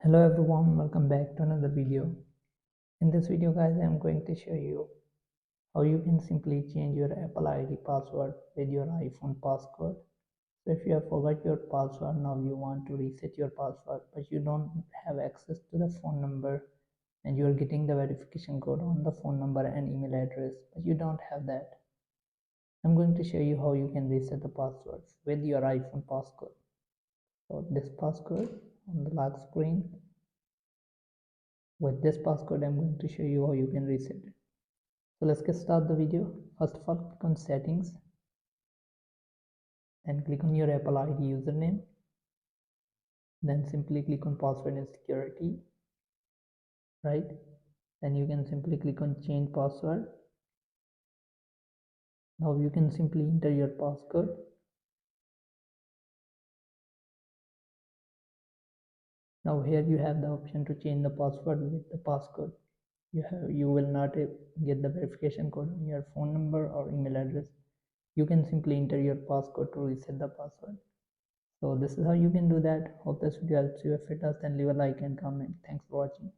Hello everyone, welcome back to another video. In this video guys, I am going to show you how you can simply change your Apple ID password with your iPhone passcode. So if you have forgot your password, now you want to reset your password but you don't have access to the phone number and you are getting the verification code on the phone number and email address but you don't have that. I'm going to show you how you can reset the password with your iPhone passcode. So this passcode on the lock screen. With this passcode, I'm going to show you how you can reset it. So let's get start the video. First of all, click on settings and click on your Apple ID username. Then simply click on password and security, right? Then you can simply click on change password. Now you can simply enter your passcode. Now here you have the option to change the password with the passcode. You will not get the verification code on your phone number or email address. You can simply enter your passcode to reset the password. So this is how you can do that. Hope this video helps you. If it does, then leave a like and comment. Thanks for watching.